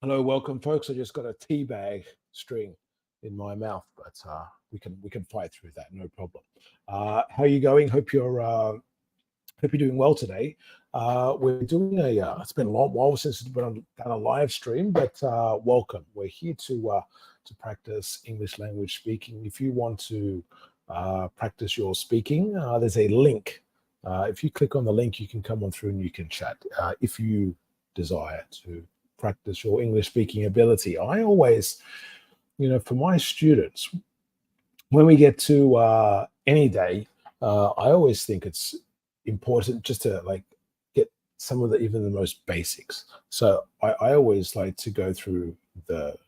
Hello, welcome, folks. I just got a tea bag string in my mouth, but we can fight through that, no problem. How are you going? Hope you're doing well today. We're doing a. It's been a long while since it's been done a live stream, but welcome. We're here to practice English language speaking. If you want to practice your speaking, there's a link. If you click on the link, you can come on through and you can chat. If you desire to practice your English speaking ability, I always, for my students, when we get to any day, I always think it's important just to get some of the even the most basics. So I always like to go through the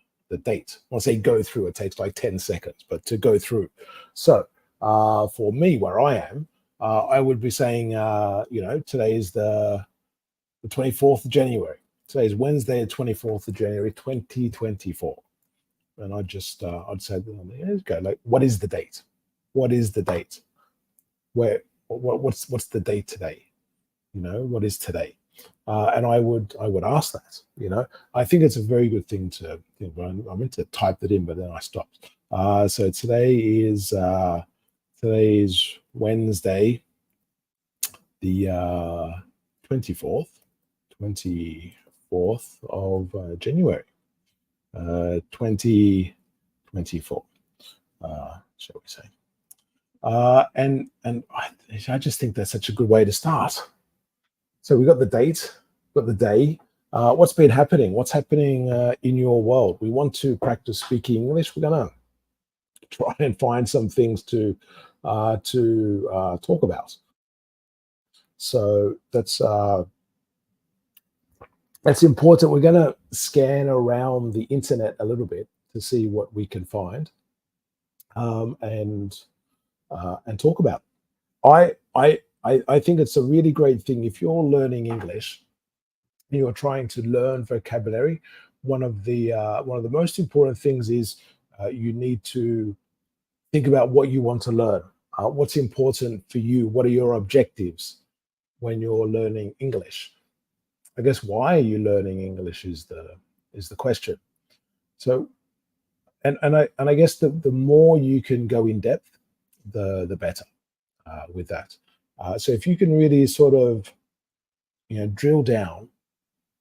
date. When I say go through, it takes like 10 seconds, but to go through. So for me, where I am, I would be saying, today is the 24th of January. Today is Wednesday, the 24th of January, 2024. And I'd say, let's go. Like, what is the date? What is the date? What's the date today? What is today? And I would ask that. I think it's a very good thing to. I meant to type it in, but then I stopped. So today's Wednesday, the 24th of January, 2024, shall we say. And I just think that's such a good way to start. So we got the date, got the day. What's been happening? What's happening in your world? We want to practice speaking English. We're going to try and find some things to talk about. So that's important. We're going to scan around the internet a little bit to see what we can find, and talk about. I think it's a really great thing if you're learning English and you're trying to learn vocabulary. One of the most important things is you need to think about what you want to learn. What's important for you? What are your objectives when you're learning English? I guess why are you learning English is the question. So, and I guess the more you can go in depth, the better with that. So if you can really sort of drill down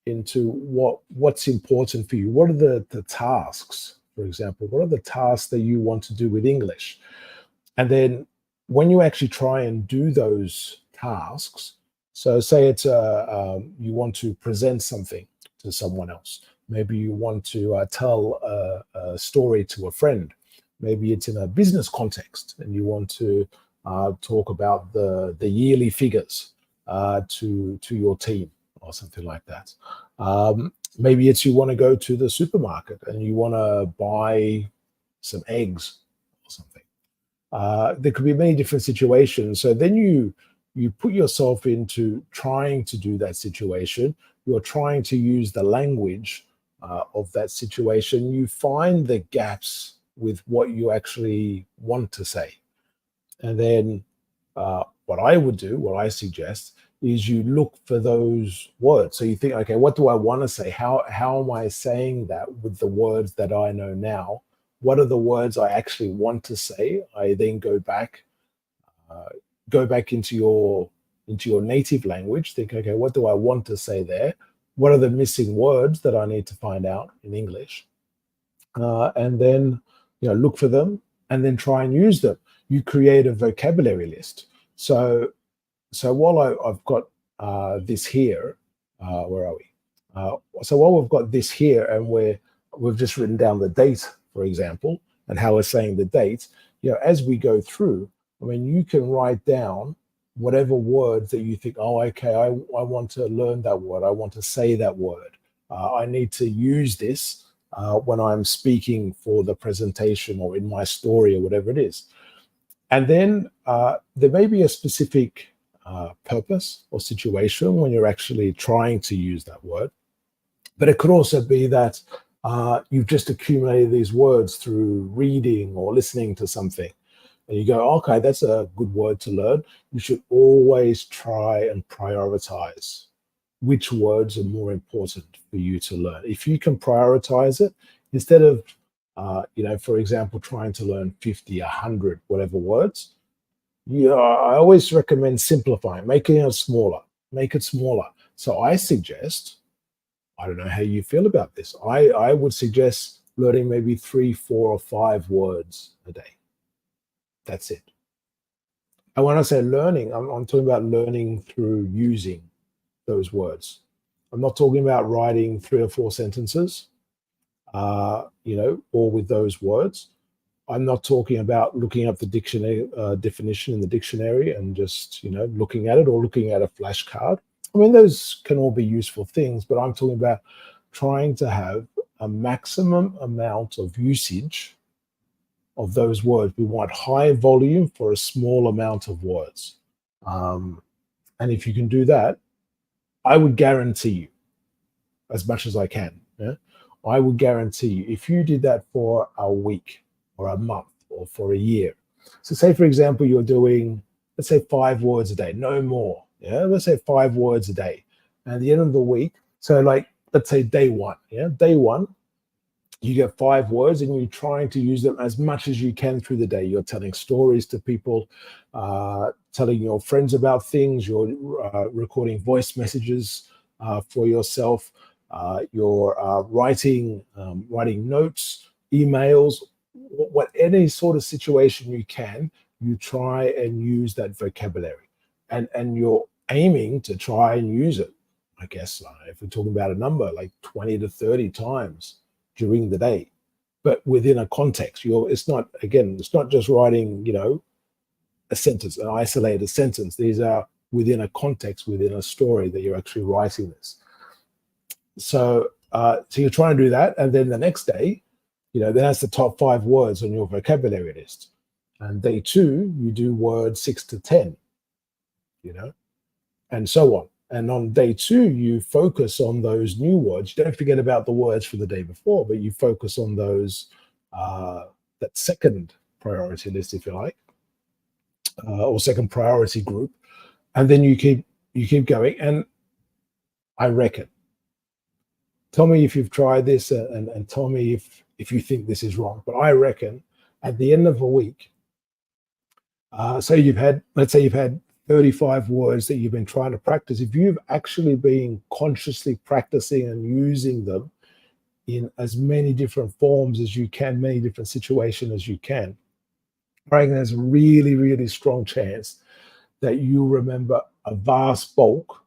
into what's important for you, what are the tasks, for example, what are the tasks that you want to do with English, and then when you actually try and do those tasks. So say it's you want to present something to someone else. Maybe you want to tell a story to a friend. Maybe it's in a business context and you want to talk about the yearly figures to your team or something like that. Maybe it's you want to go to the supermarket and you want to buy some eggs or something. There could be many different situations. So then you put yourself into trying to do that situation. You're trying to use the language of that situation. You find the gaps with what you actually want to say. And then what I suggest is you look for those words. So you think, okay, what do I want to say? How am I saying that with the words that I know now? What are the words I actually want to say? I then go back into your native language. Think, okay, what do I want to say there? What are the missing words that I need to find out in English? And then look for them and then try and use them. You create a vocabulary list. So while I've got this here, where are we? So while we've got this here and we've just written down the date, for example, and how we're saying the date, as we go through, I mean, you can write down whatever words that you think, oh, okay, I want to learn that word. I want to say that word. I need to use this when I'm speaking for the presentation or in my story or whatever it is. And then there may be a specific purpose or situation when you're actually trying to use that word. But it could also be that you've just accumulated these words through reading or listening to something. And you go, okay, that's a good word to learn. You should always try and prioritize which words are more important for you to learn. If you can prioritize it, instead of, for example, trying to learn 50, 100, whatever words, I always recommend simplifying, making it smaller, make it smaller. So I suggest, I don't know how you feel about this. I would suggest learning maybe 3, 4, or 5 words a day. That's it. And when I say learning, I'm talking about learning through using those words. I'm not talking about writing 3 or 4 sentences, all with those words. I'm not talking about looking up the dictionary definition in the dictionary and just, looking at it, or looking at a flashcard. I mean, those can all be useful things, but I'm talking about trying to have a maximum amount of usage of those words. We want high volume for a small amount of words. And if you can do that, I would guarantee you, as much as I can, I would guarantee you, if you did that for a week or a month or for a year. So say, for example, you're doing, let's say 5 words a day, no more. Let's say 5 words a day. And at the end of the week, so like, let's say day one, day one, you get 5 words and you're trying to use them as much as you can through the day. You're telling stories to people, telling your friends about things, you're recording voice messages for yourself, you're writing notes, emails, any sort of situation you can, you try and use that vocabulary. And you're aiming to try and use it, I guess, if we're talking about a number, like 20 to 30 times during the day, but within a context. It's not just writing, a sentence, an isolated sentence. These are within a context, within a story that you're actually writing this. So you're trying to do that, and then the next day, then that's the top 5 words on your vocabulary list. And day 2, you do words 6 to 10, and so on. And on day 2, you focus on those new words. You don't forget about the words from the day before, but you focus on those, that second priority list, if you like, or second priority group. And then you keep going. And I reckon, tell me if you've tried this, and tell me if you think this is wrong. But I reckon at the end of a week, let's say you've had 35 words that you've been trying to practice. If you've actually been consciously practicing and using them in as many different forms as you can, many different situations as you can, I reckon there's a really, really strong chance that you remember a vast bulk.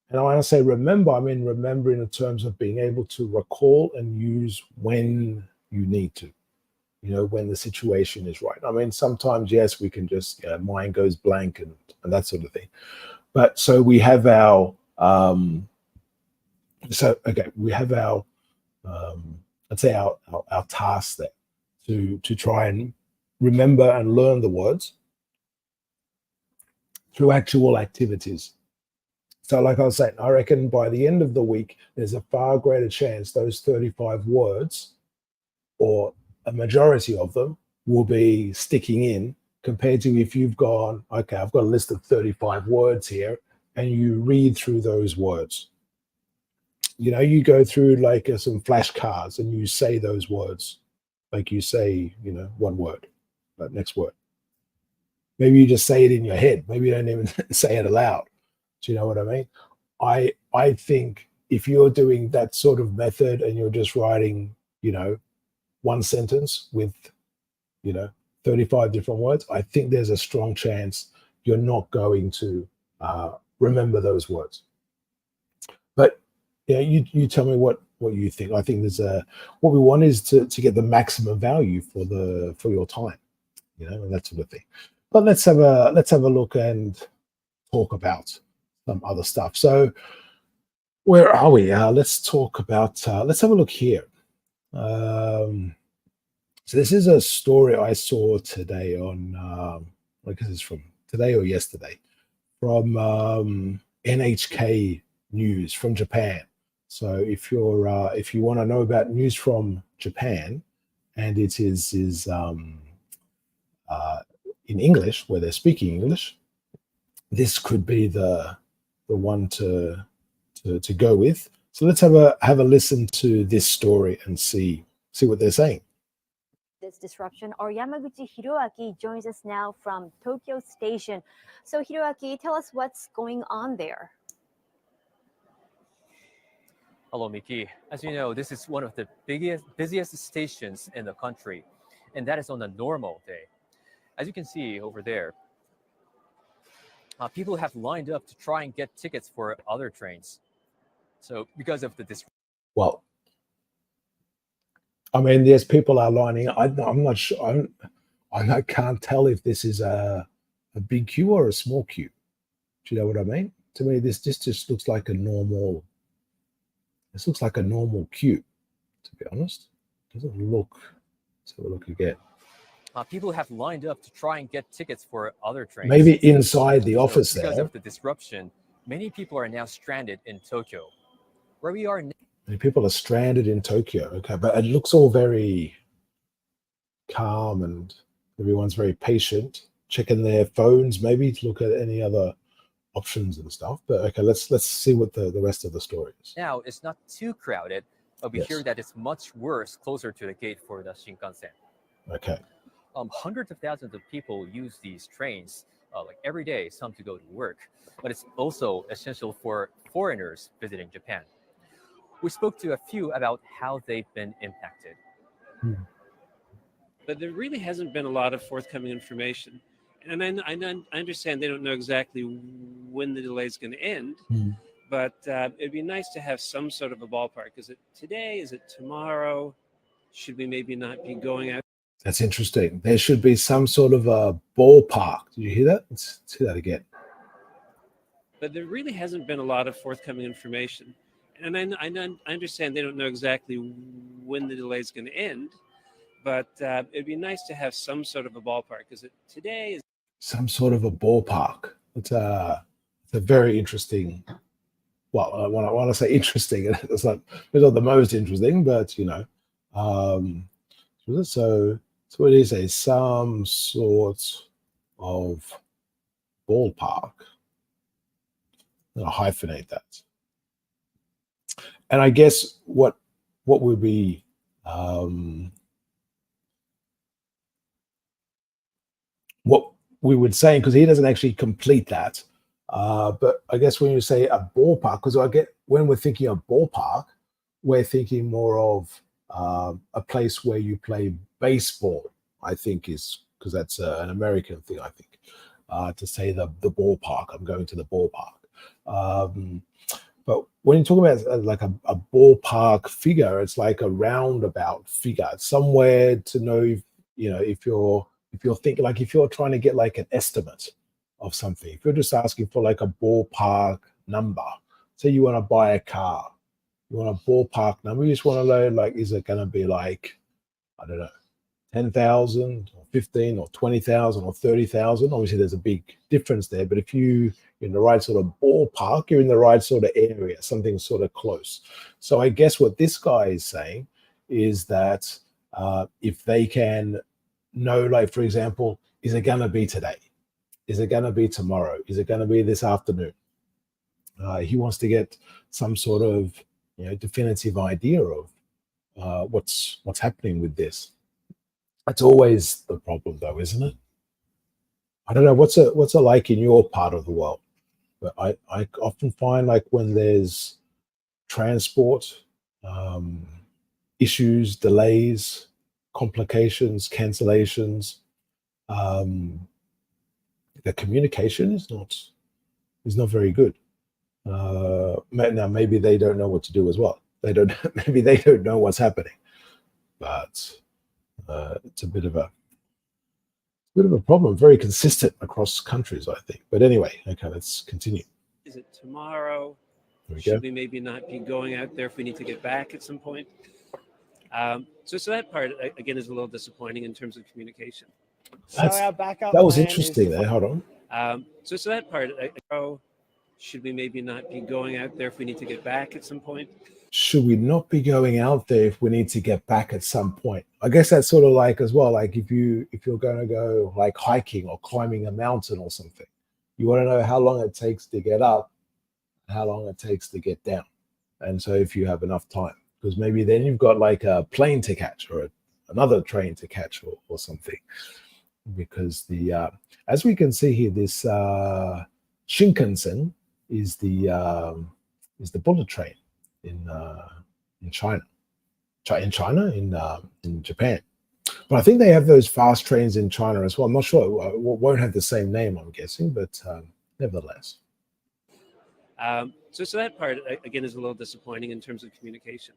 And when I say remember, I mean remember in terms of being able to recall and use when you need to, when the situation is right. I mean, sometimes, yes, we can just, mind goes blank and that sort of thing. But so we have our, let's say our task there to try and remember and learn the words through actual activities. So like I was saying, I reckon by the end of the week, there's a far greater chance those 35 words, or a majority of them, will be sticking in, compared to if you've gone, okay, I've got a list of 35 words here, and you read through those words. You go through like some flashcards and you say those words, like you say, one word, but next word. Maybe you just say it in your head. Maybe you don't even say it aloud. Do you know what I mean? I think if you're doing that sort of method and you're just writing, one sentence with, 35 different words, I think there's a strong chance you're not going to remember those words. But you tell me what you think. I think there's what we want is to get the maximum value for your time, and that sort of thing. But let's have a look and talk about some other stuff. So where are we? Let's talk about, let's have a look here. So this is a story I saw today on, I guess it's from today or yesterday, from NHK News from Japan. So if you want to know about news from Japan, and it is in English, where they're speaking English, this could be the one to to go with. So let's have a listen to this story and see what they're saying. This disruption, our Yamaguchi Hiroaki joins us now from Tokyo Station. So Hiroaki, tell us what's going on there. Hello, Miki. As you know, this is one of the busiest stations in the country, and that is on a normal day. As you can see over there, people have lined up to try and get tickets for other trains. So because of the Well, I mean, there's people are lining up. I'm not sure. I can't tell if this is a big queue or a small queue. Do you know what I mean? To me, this just looks like a normal. This looks like a normal queue, to be honest. It doesn't look. Let's have a look again. people have lined up to try and get tickets for other trains. Maybe inside the office because there. of the disruption, many people are now stranded in Tokyo. Where we are now. Many people are stranded in Tokyo. Okay, but it looks all very calm and everyone's very patient, checking their phones, maybe to look at any other options and stuff. But okay, let's see what the rest of the story is. Now it's not too crowded, but we hear that it's much worse closer to the gate for the Shinkansen. Okay. Hundreds of thousands of people use these trains like every day, some to go to work, but it's also essential for foreigners visiting Japan. We spoke to a few about how they've been impacted. But there really hasn't been a lot of forthcoming information. And I understand they don't know exactly when the delay is going to end, but it'd be nice to have some sort of a ballpark. Is it today? Is it tomorrow? Should we maybe not be going out? That's interesting. There should be some sort of a ballpark. Did you hear that? Let's see that again. But there really hasn't been a lot of forthcoming information. And I understand they don't know exactly when the delay is going to end, but it'd be nice to have some sort of a ballpark. Is it today? Some sort of a ballpark. It's a very interesting. Well, when I say interesting, it's not the most interesting, but you know. So it is some sort of ballpark. I'm going to hyphenate that. And I guess what would be what we would say, because he doesn't actually complete that, but I guess when you say a ballpark, because when we're thinking of ballpark, we're thinking more of a place where you play baseball, I think, is because that's an American thing, I think, to say the ballpark. I'm going to the ballpark. But when you talk about like a ballpark figure, it's like a roundabout figure. It's somewhere to know if you're thinking, like if you're trying to get like an estimate of something, if you're just asking for like a ballpark number, say you want to buy a car, you want a ballpark number, you just want to know, like, is it going to be like, I don't know, 10,000 or 15 or 20,000 or 30,000? Obviously, there's a big difference there. But if you're in the right sort of ballpark, you're in the right sort of area, something sort of close. So I guess what this guy is saying is that if they can know, like, for example, is it going to be today? Is it going to be tomorrow? Is it going to be this afternoon? He wants to get some sort of definitive idea of what's happening with this. That's always the problem, though, isn't it? I don't know what's it like in your part of the world, but I often find, like, when there's transport issues, delays, complications, cancellations, the communication is not very good. Now maybe they don't know what to do as well. Maybe they don't know what's happening, but it's a bit of a problem. Very consistent across countries, I think. But anyway, okay, let's continue. Is it tomorrow? There we Should go. we maybe not be going out there if we need to get back at some point? So that part again is a little disappointing in terms of communication. That was interesting there. Hold on. So that part, should we maybe not be going out there if we need to get back at some point? Should we not be going out there if we need to get back at some point? I guess that's sort of like as well, like if you're going to go like hiking or climbing a mountain or something, you want to know how long it takes to get up how long it takes to get down. And so if you have enough time, because maybe then you've got like a plane to catch or another train to catch or something. Because the as we can see here, this Shinkansen is the bullet train in China. In Japan. But I think they have those fast trains in China as well. I'm not sure. It won't have the same name, I'm guessing, but nevertheless. So that part again is a little disappointing in terms of communication.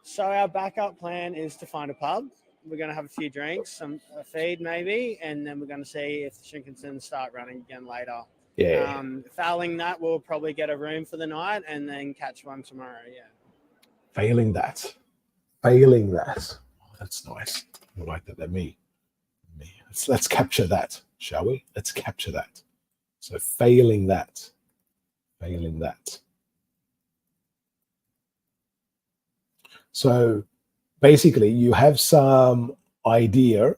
So our backup plan is to find a pub. We're going to have a few drinks, a feed maybe, and then we're going to see if the Shinkansen start running again later. Yeah. Failing that, we'll probably get a room for the night and then catch one tomorrow. Yeah. Failing that. Oh, that's nice. I like that. Let's capture that, shall we? Let's capture that. So failing that. So basically, you have some idea.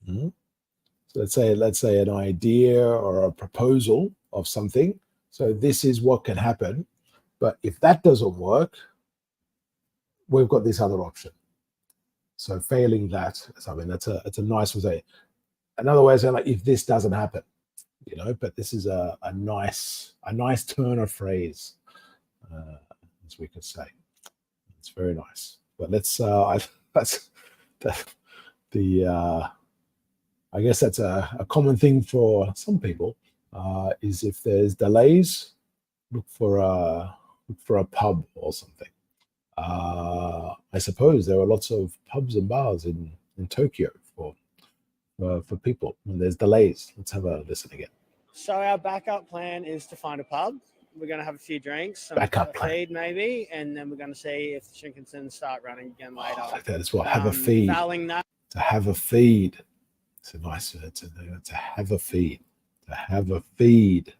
So let's say an idea or a proposal of something. So this is what can happen. But if that doesn't work, we've got this other option. So failing that, I mean, it's a nice way. Another way of saying, like, if this doesn't happen, but this is a nice turn of phrase, as we could say. It's very nice. But let's I guess that's a common thing for some people, is if there's delays, look for a pub or something. I suppose there are lots of pubs and bars in Tokyo for people when there's delays. Let's have a listen again. So our backup plan is to find a pub. We're going to have a few drinks, a feed maybe, and then we're going to see if the Shinkansen start running again later. Like that as well. Have a feed. Failing that. To have a feed. It's a nice to have a feed. To have a feed.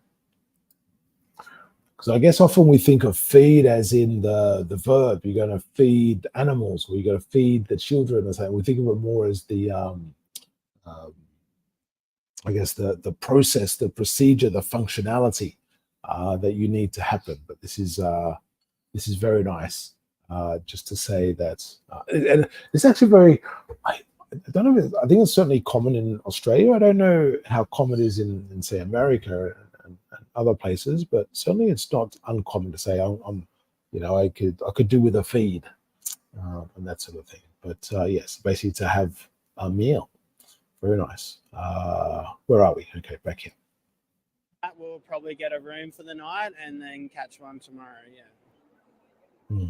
Because I guess often we think of feed as in the verb. You're going to feed animals, or you're going to feed the children or something. We think of it more as the I guess the process, the procedure, the functionality that you need to happen. But this is very nice. Just to say that, and it's actually very. I don't know. I think it's certainly common in Australia. I don't know how common it is in say America and other places, but certainly it's not uncommon to say I could do with a feed and that sort of thing. But yes, basically to have a meal. Very nice. Where are we? Okay, back here. We'll probably get a room for the night and then catch one tomorrow. Yeah.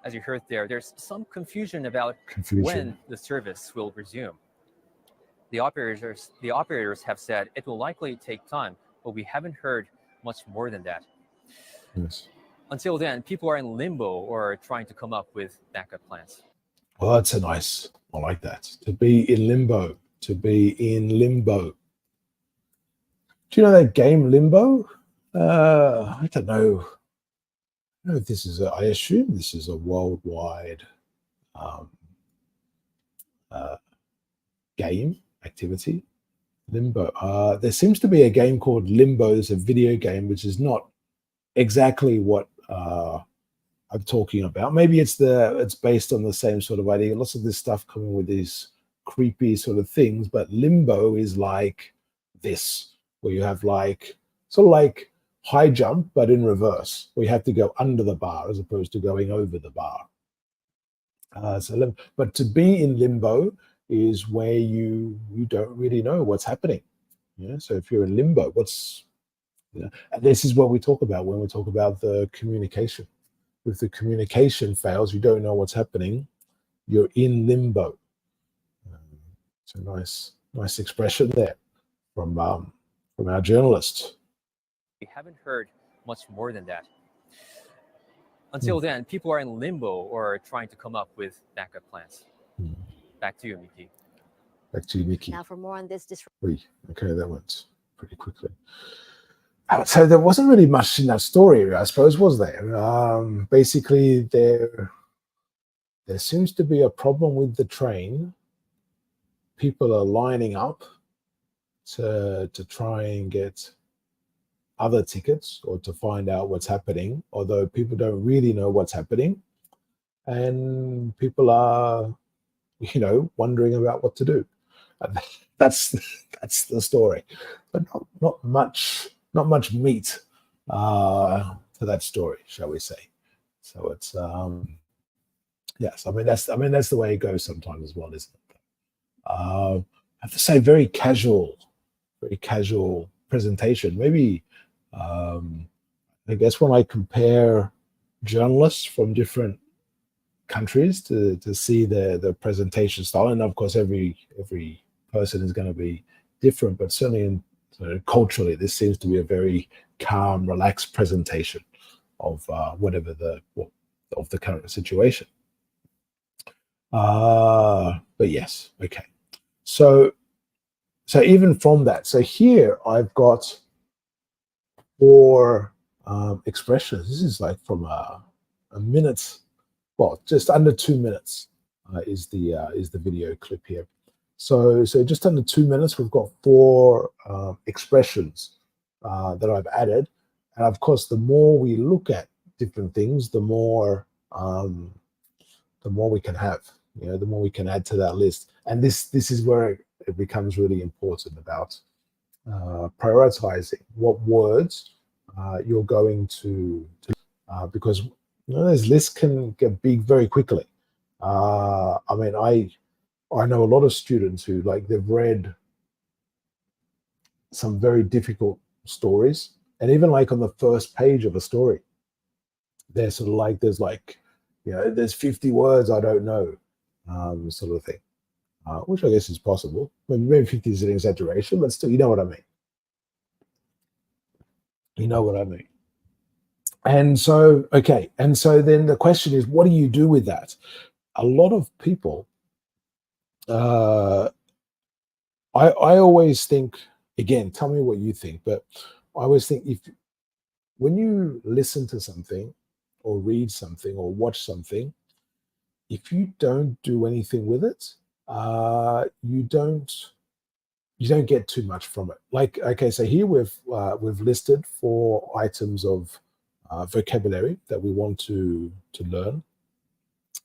As you heard there's some confusion about when the service will resume. The operators have said it will likely take time, but we haven't heard much more than that. Yes. Until then, people are in limbo or trying to come up with backup plans. Well, that's a nice. I like that. To be in limbo. To be in limbo. Do you know that game Limbo? I don't know. I don't know if this is. I assume this is a worldwide game activity. Limbo. There seems to be a game called Limbo. It's a video game, which is not exactly what I'm talking about. Maybe it's based on the same sort of idea. Lots of this stuff coming with these creepy sort of things, but Limbo is like this, where you have like sort of like high jump, but in reverse, where you have to go under the bar as opposed to going over the bar. But to be in limbo is where you don't really know what's happening. So if you're in limbo, and this is what we talk about when we talk about the communication. If the communication fails, you don't know what's happening, you're in limbo. It's a nice expression there from our journalist. We haven't heard much more than that. Until then, people are in limbo or trying to come up with backup plans. Back to you, Miki. Back to you, Nikki. Now for more on this Okay, that went pretty quickly. So there wasn't really much in that story, I suppose, was there? Basically, there seems to be a problem with the train. People are lining up to try and get other tickets or to find out what's happening, although people don't really know what's happening. And people are, wondering about what to do. And that's the story. But not much meat to that story, shall we say. So it's yes, that's the way it goes sometimes as well, isn't it? I have to say, very casual presentation. Maybe I guess when I compare journalists from different countries to see the presentation style, and of course every person is going to be different, but certainly culturally, this seems to be a very calm, relaxed presentation of whatever of the current situation. But yes, okay. So even from that, so here I've got 4 expressions. This is like from a minute, well, just under 2 minutes is the video clip here. So just under 2 minutes, we've got 4 expressions that I've added, and of course, the more we look at different things, the more we can have. The more we can add to that list, and this is where it becomes really important about prioritizing what words you're going to because those lists can get big very quickly. I know a lot of students who they've read some very difficult stories, and even on the first page of a story, they're sort of there's 50 words I don't know, sort of thing, which I guess is possible. Maybe 50 is an exaggeration, but still, you know what I mean. And so, okay, and so then the question is, what do you do with that? A lot of people, I always think, again, tell me what you think, but I always think when you listen to something or read something or watch something, if you don't do anything with it, you don't get too much from it. Okay, so here we've listed 4 items of vocabulary that we want to learn.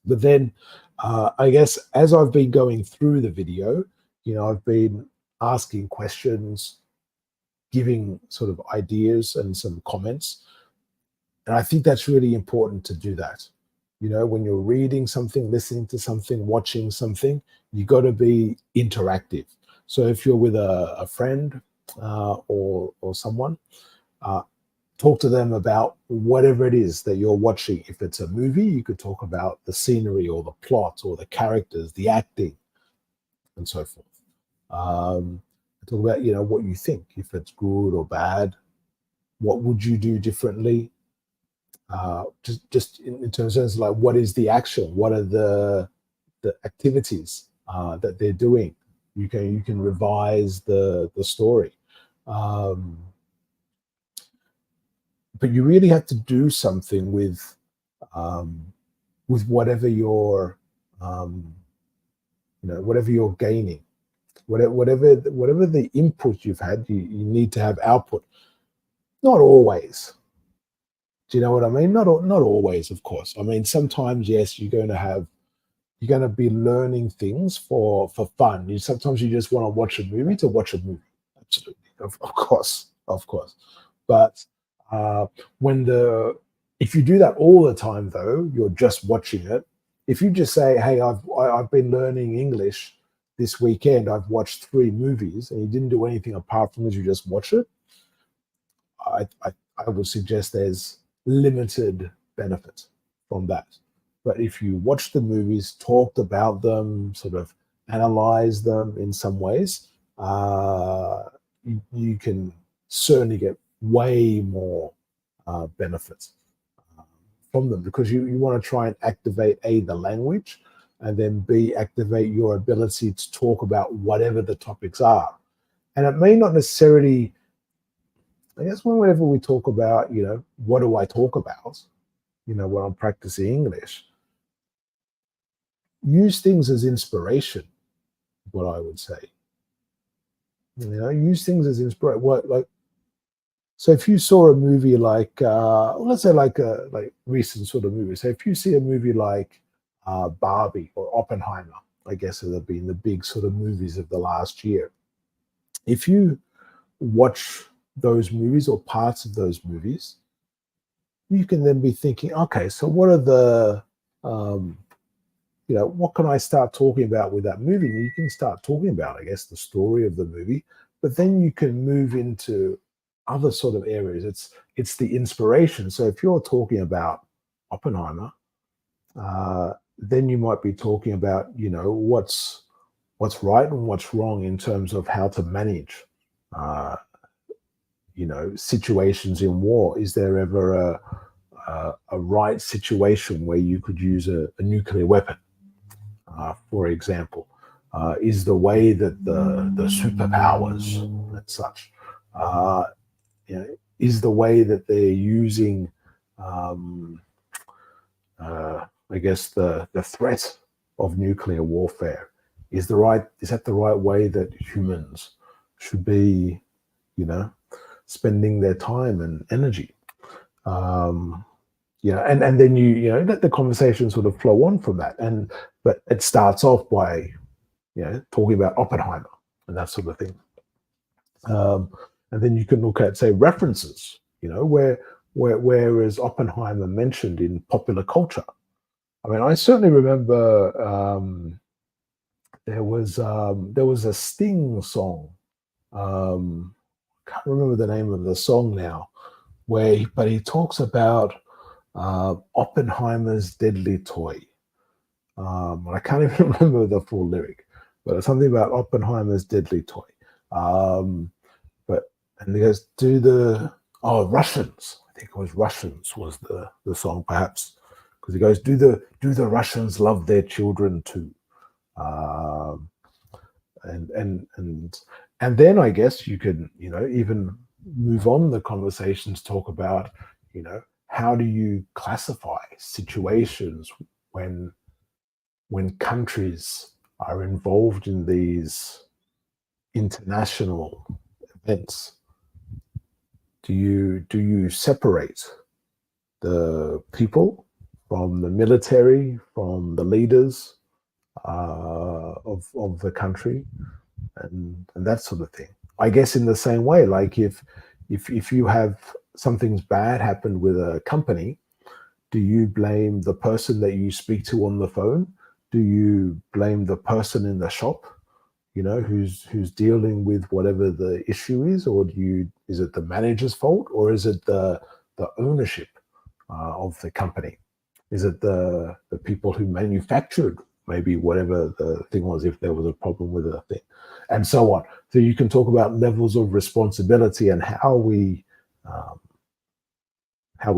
But then I guess as I've been going through the video, I've been asking questions, giving sort of ideas and some comments. And I think that's really important to do that. When you're reading something, listening to something, watching something, you got to be interactive. So if you're with a friend or someone, talk to them about whatever it is that you're watching. If it's a movie, you could talk about the scenery or the plot or the characters, the acting, and so forth. Talk about what you think, if it's good or bad. What would you do differently? Just in terms of what is the action? What are the activities that they're doing? You can revise the story. But you really have to do something with whatever you're whatever you're gaining, whatever the input you've had. You need to have output. Not always. Do you know what I mean? Not always, of course. I mean, sometimes, yes, you're going to be learning things for fun. Sometimes you just want to watch a movie to watch a movie. Absolutely, of course. But if you do that all the time, though, you're just watching it. If you just say, "Hey, I've been learning English this weekend. I've watched 3 movies," and you didn't do anything apart from as you just watch it, I would suggest there's limited benefit from that. But if you watch the movies, talked about them, sort of analyze them in some ways, you can certainly get way more benefits from them, because you want to try and activate the language, and then B, activate your ability to talk about whatever the topics are. And it may not necessarily, I guess, whenever we talk about, what do I talk about, when I'm practicing English, use things as inspiration, what I would say. Use things as inspiration. So if you saw a movie like, let's say like recent sort of movie. So if you see a movie like Barbie or Oppenheimer, I guess it have been the big sort of movies of the last year. If you watch those movies or parts of those movies, you can then be thinking, okay, so what are the, what can I start talking about with that movie? And you can start talking about, I guess, the story of the movie, but then you can move into other sort of areas. It's the inspiration. So if you're talking about Oppenheimer, then you might be talking about, what's right and what's wrong in terms of how to manage, situations in war. Is there ever a right situation where you could use a nuclear weapon, for example? Is the way that the superpowers and such, is the way that they're using, I guess, the threat of nuclear warfare, is that the right way that humans should be, spending their time and energy? And then you let the conversation sort of flow on from that. But it starts off by, talking about Oppenheimer and that sort of thing. And then you can look at, say, references, where is Oppenheimer mentioned in popular culture? I mean, I certainly remember there was a Sting song. Can't remember the name of the song now, but he talks about Oppenheimer's deadly toy. I can't even remember the full lyric, but it's something about Oppenheimer's deadly toy. And he goes, Russians. I think it was Russians was the song, perhaps, because he goes, do the Russians love their children too? And then I guess you could, even move on the conversations, talk about, how do you classify situations when countries are involved in these international events? Do you separate the people from the military, from the leaders of the country, and that sort of thing? I guess in the same way, like if you have something's bad happened with a company, do you blame the person that you speak to on the phone? Do you blame the person in the shop, who's dealing with whatever the issue is, or is it the manager's fault, or is it the ownership of the company? Is it the people who manufactured maybe whatever the thing was, if there was a problem with the thing, and so on? So you can talk about levels of responsibility and how we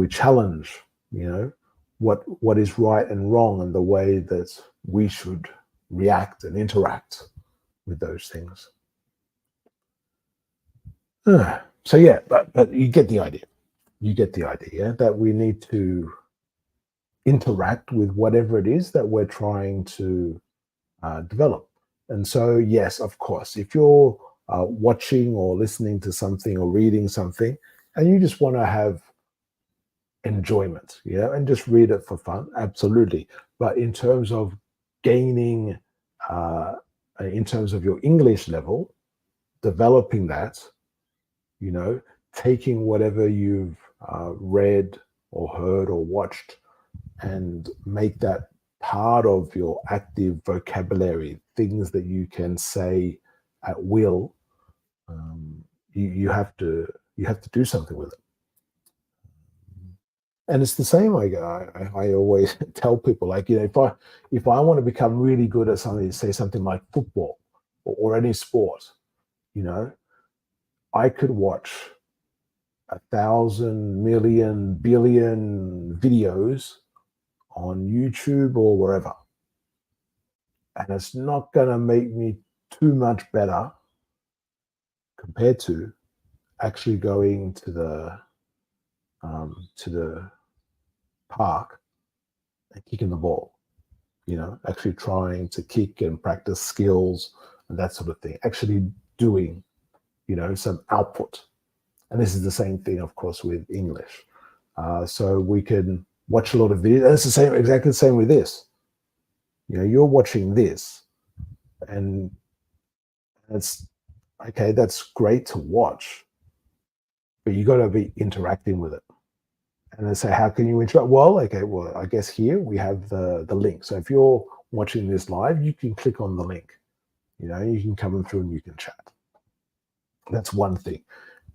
challenge, what is right and wrong, and the way that we should react and interact with those things. So yeah, but you get the idea. You get the idea that we need to interact with whatever it is that we're trying to develop. And so, yes, of course, if you're watching or listening to something or reading something, and you just want to have enjoyment, and just read it for fun, absolutely. But in terms of gaining, in terms of your English level, developing that, taking whatever you've read or heard or watched and make that part of your active vocabulary, things that you can say at will. You have to do something with it. And it's the same. I always tell people, like, if I want to become really good at something, say something like football or any sport, I could watch 1,000 million billion videos on YouTube or wherever, and it's not going to make me too much better compared to actually going to the park and kicking the ball, actually trying to kick and practice skills and that sort of thing, actually doing, some output. And this is the same thing, of course, with English. So we can watch a lot of videos. And it's the same, exactly the same with this. You know, you're watching this, and it's okay. That's great to watch, but you got to be interacting with it. And they say, how can you interact? Well, okay, well, I guess here we have the link. So if you're watching this live, you can click on the link. You know, you can come through and you can chat. That's one thing.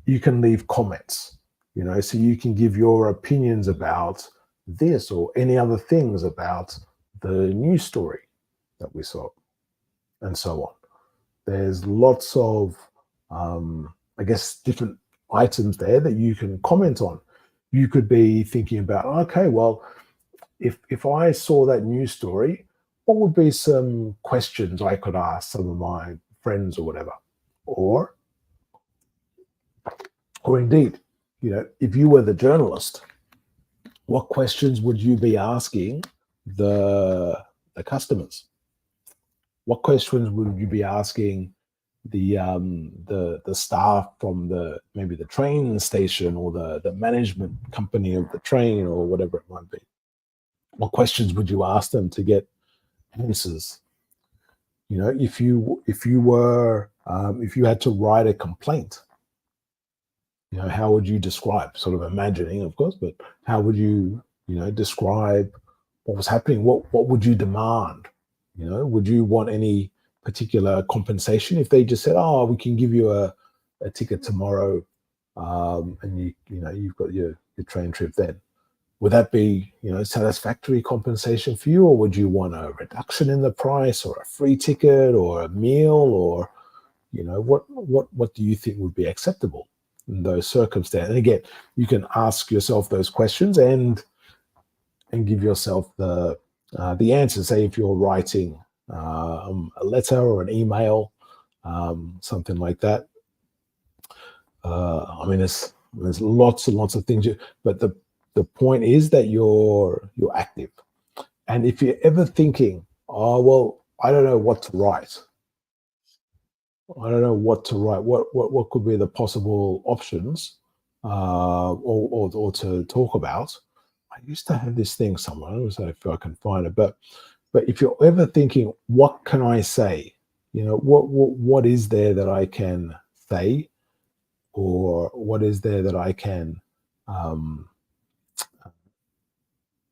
You can leave comments, you know, so you can give your opinions about this or any other things about the news story that we saw, and so on. There's lots of, I guess, different items there that you can comment on. You could be thinking about, okay, well, if I saw that news story, what would be some questions I could ask some of my friends or whatever? Or indeed, you know, if you were the journalist, what questions would you be asking the customers? What questions would you be asking the staff from maybe the train station or the management company of the train or whatever it might be? What questions would you ask them to get answers? You know, if you had to write a complaint, you know, how would you describe? Sort of imagining, of course, but how would you, you know, describe what was happening? What would you demand? You know, would you want any particular compensation if they just said, "Oh, we can give you a ticket tomorrow, and you know you've got your train trip then"? Would that be, you know, satisfactory compensation for you, or would you want a reduction in the price, or a free ticket, or a meal, or, you know, what do you think would be acceptable in those circumstances? And again, you can ask yourself those questions and give yourself the answer. Say if you're writing a letter or an email, something like that. I mean, there's lots and lots of things, but the point is that you're active. And if you're ever thinking, oh well, I don't know what to write. I don't know what to write. What could be the possible options, or to talk about? I used to have this thing somewhere. I don't know if I can find it, but if you're ever thinking, what can I say? You know, what is there that I can say, or what is there that I can,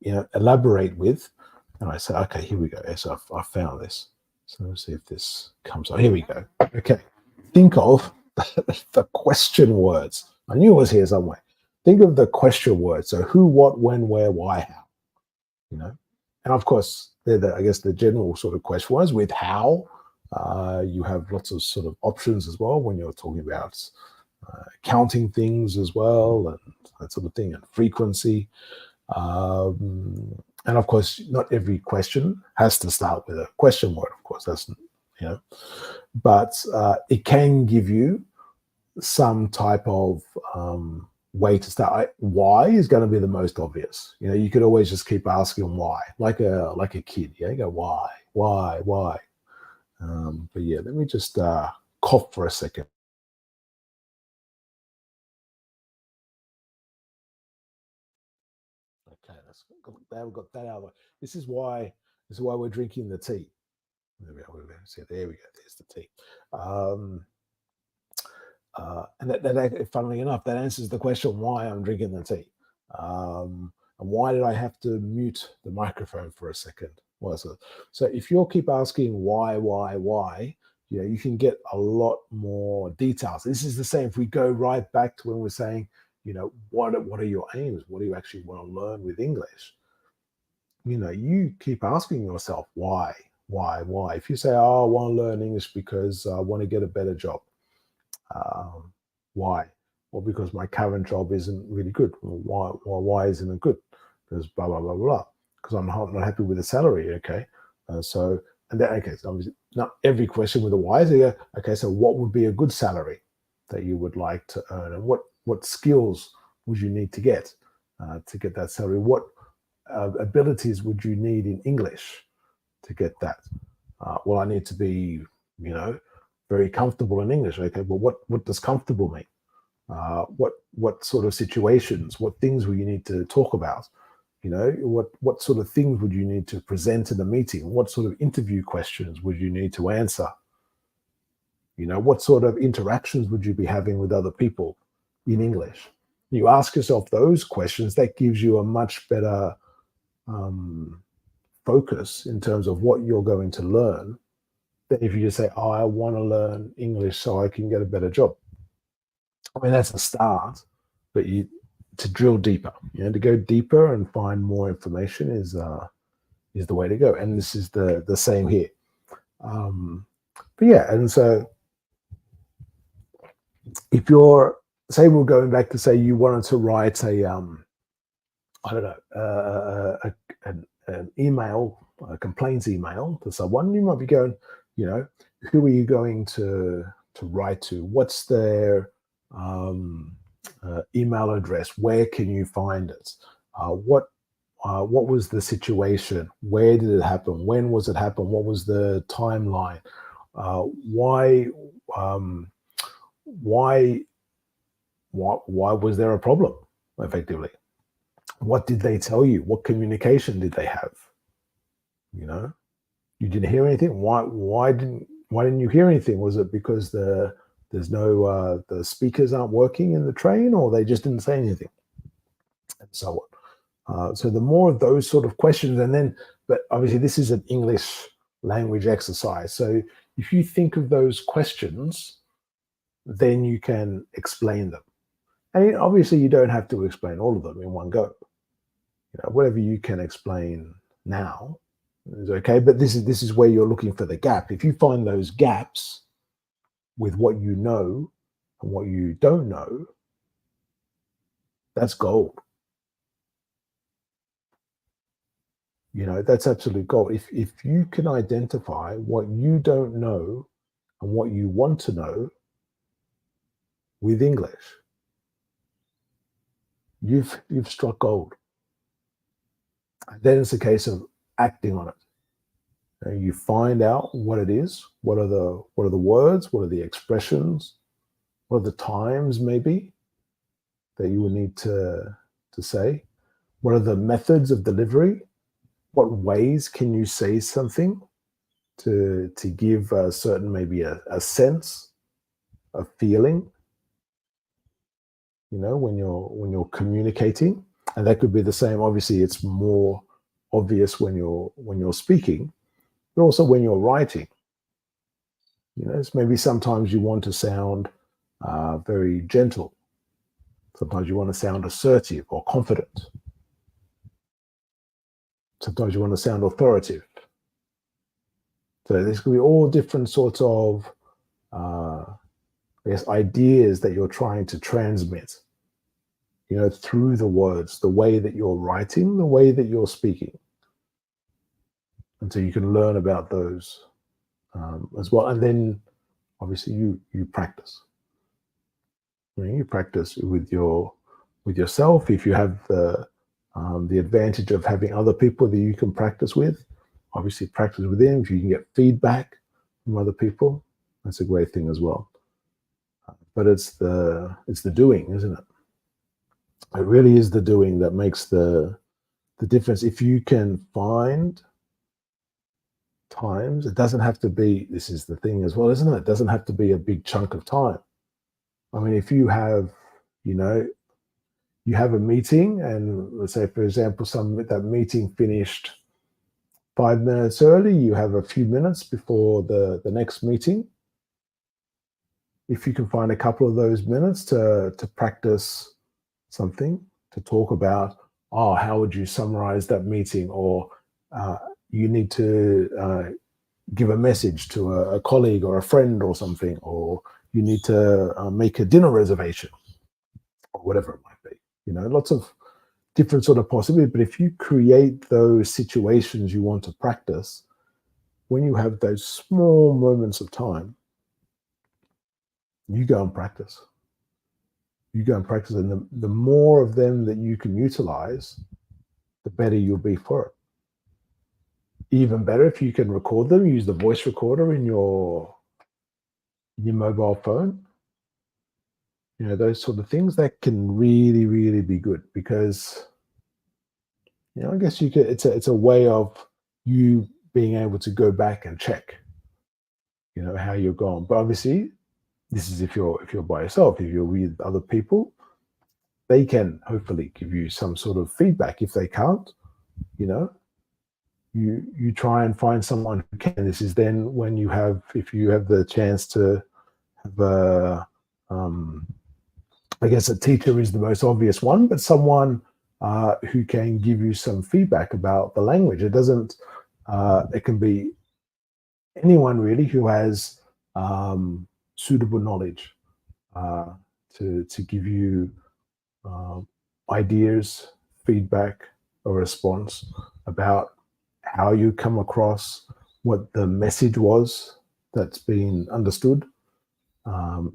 you know, elaborate with? And I say, okay, here we go. So I found this. So let's see if this comes on. Here we go. Okay, think of the question words. I knew it was here somewhere. Think of the question words. So who, what, when, where, why, how. You know, and of course, they're I guess the general sort of question words. With how, you have lots of sort of options as well when you're talking about counting things as well, and that sort of thing, and frequency. And of course, not every question has to start with a question word. Of course, that's, you know, but it can give you some type of way to start. Why is going to be the most obvious. You know, you could always just keep asking why, like a kid. Yeah, you go why. But yeah, let me just cough for a second. Okay, we've got that out of the way. This is why we're drinking the tea. There we go. There we go. There's the tea. And that, funnily enough, that answers the question why I'm drinking the tea. And why did I have to mute the microphone for a second? Well, so if you'll keep asking why, you know, you can get a lot more details. This is the same. If we go right back to when we're saying, you know, what are your aims? What do you actually want to learn with English? You know, you keep asking yourself why. If you say, oh, I want to learn English because I want to get a better job. Why? Well, because my current job isn't really good. Well, why isn't it good? Because blah, blah, blah, blah. Because I'm not happy with the salary, okay? So obviously not every question with a why. So okay, so what would be a good salary that you would like to earn? And what skills would you need to get that salary? What abilities would you need in English to get that? Well, I need to be, you know, very comfortable in English. Okay, well, what does comfortable mean? what sort of situations, what things will you need to talk about? What sort of things would you need to present in a meeting? What sort of interview questions would you need to answer? What sort of interactions would you be having with other people in English? You ask yourself those questions, that gives you a much better focus in terms of what you're going to learn than if you just say, oh, I want to learn English so I can get a better job. I mean, that's a start, but to drill deeper, to go deeper and find more information is the way to go. And this is the same here. But yeah, and so if you're, say we're going back to say you wanted to write an email, a complaints email to someone, you might be going, who are you going to write to? What's their email address? Where can you find it? What was the situation? Where did it happen? When was it happen? What was the timeline? Why was there a problem, effectively? What did they tell you? What communication did they have? You didn't hear anything. Why didn't you hear anything? Was it because the speakers aren't working in the train, or they just didn't say anything, and so on? So the more of those sort of questions, but obviously this is an English language exercise. So if you think of those questions, then you can explain them. And obviously you don't have to explain all of them in one go. Whatever you can explain now is okay, but this is where you're looking for the gap. If you find those gaps with what you know and what you don't know, that's gold. That's absolute gold. If you can identify what you don't know and what you want to know with English, you've struck gold. And then it's a case of acting on it. You find out what it is. What are the words? What are the expressions? What are the times maybe that you would need to say? What are the methods of delivery? What ways can you say something to give a certain, maybe a sense, a feeling? When you're communicating, and that could be the same. Obviously, it's more obvious when you're speaking, but also when you're writing. It's maybe sometimes you want to sound very gentle. Sometimes you want to sound assertive or confident. Sometimes you want to sound authoritative. So this could be all different sorts of ideas that you're trying to transmit, through the words, the way that you're writing, the way that you're speaking. And so you can learn about those as well. And then obviously you practice. You practice with yourself. If you have the advantage of having other people that you can practice with, obviously practice with them. If you can get feedback from other people, that's a great thing as well. But it's the doing, isn't it? It really is the doing that makes the difference. If you can find times, it doesn't have to be, this is the thing as well, isn't it? It doesn't have to be a big chunk of time. I mean, if you have, you have a meeting, and let's say, for example, that meeting finished 5 minutes early, you have a few minutes before the next meeting. If you can find a couple of those minutes to practice something, to talk about, how would you summarize that meeting? Or you need to give a message to a colleague or a friend or something, or you need to make a dinner reservation, or whatever it might be. Lots of different sort of possibilities. But if you create those situations you want to practice, when you have those small moments of time, you go and practice. You go and practice, and the more of them that you can utilize, the better you'll be for it. Even better if you can record them, use the voice recorder in your mobile phone. those sort of things that can really, really be good, because I guess it's a way of you being able to go back and check, how you're going. But obviously, this is if you're by yourself. If you're with other people, they can hopefully give you some sort of feedback. If they can't, you try and find someone who can. This is then when if you have the chance to have I guess a teacher is the most obvious one, but someone who can give you some feedback about the language. It doesn't. It can be anyone really who has suitable knowledge to give you ideas, feedback, or response about how you come across, what the message was that's been understood,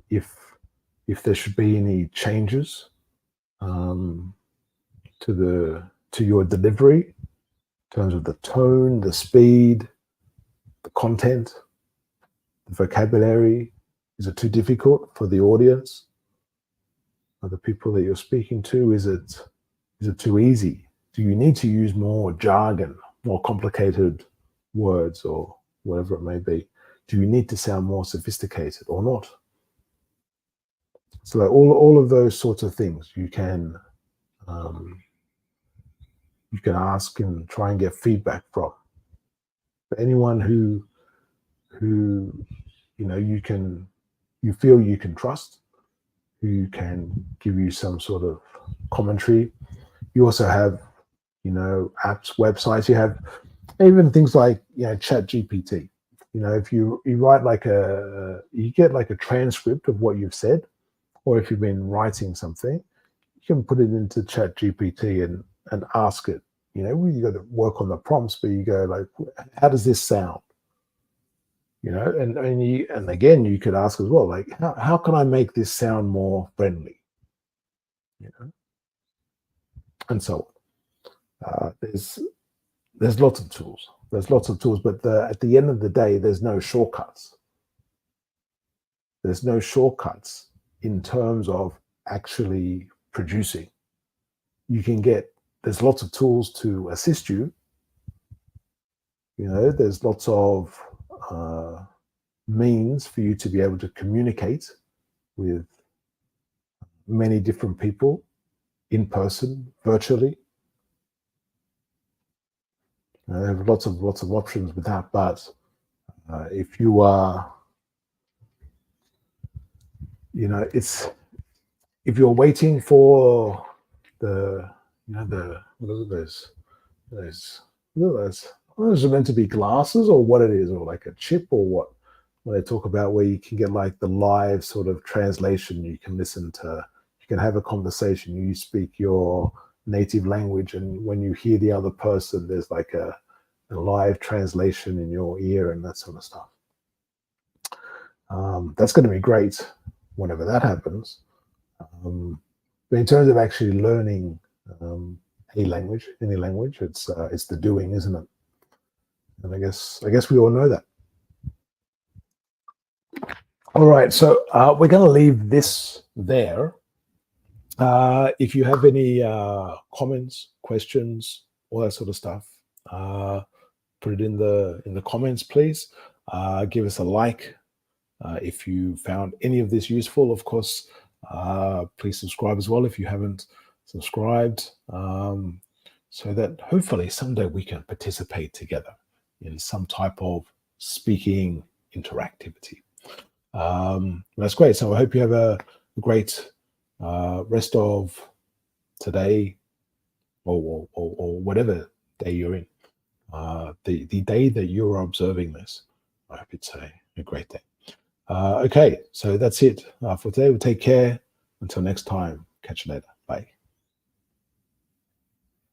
if there should be any changes to your delivery in terms of the tone, the speed, the content, the vocabulary. Is it too difficult for the audience? Are the people that you're speaking to, is it too easy? Do you need to use more jargon, more complicated words, or whatever it may be? Do you need to sound more sophisticated or not? So all of those sorts of things you can ask and try and get feedback from. But anyone who you feel you can trust, who can give you some sort of commentary. You also have, apps, websites. You have even things like, ChatGPT. If you write you get like a transcript of what you've said, or if you've been writing something, you can put it into ChatGPT and ask it. You got to work on the prompts, but you go like, how does this sound? And again, you could ask as well, like, how can I make this sound more friendly? And so on. There's lots of tools. But at the end of the day, there's no shortcuts. There's no shortcuts in terms of actually producing. There's lots of tools to assist you. There's lots of means for you to be able to communicate with many different people in person, virtually. I have lots of options with that, but if you are, if you're waiting for the what are those those are meant to be glasses, or what it is, or like a chip, or what, when they talk about where you can get like the live sort of translation, you can have a conversation, you speak your native language, and when you hear the other person, there's like a live translation in your ear and that sort of stuff. That's going to be great whenever that happens. But in terms of actually learning any language, it's the doing, isn't it? And I guess we all know that. All right, so we're going to leave this there. If you have any comments, questions, all that sort of stuff, put it in the comments, please. Give us a like if you found any of this useful. Of course, please subscribe as well if you haven't subscribed, so that hopefully someday we can participate together in some type of speaking interactivity. That's great. So I hope you have a great rest of today, or whatever day you're in, the day that you're observing this. I hope it's a great day. Okay, so that's it for today. We'll take care. Until next time, catch you later.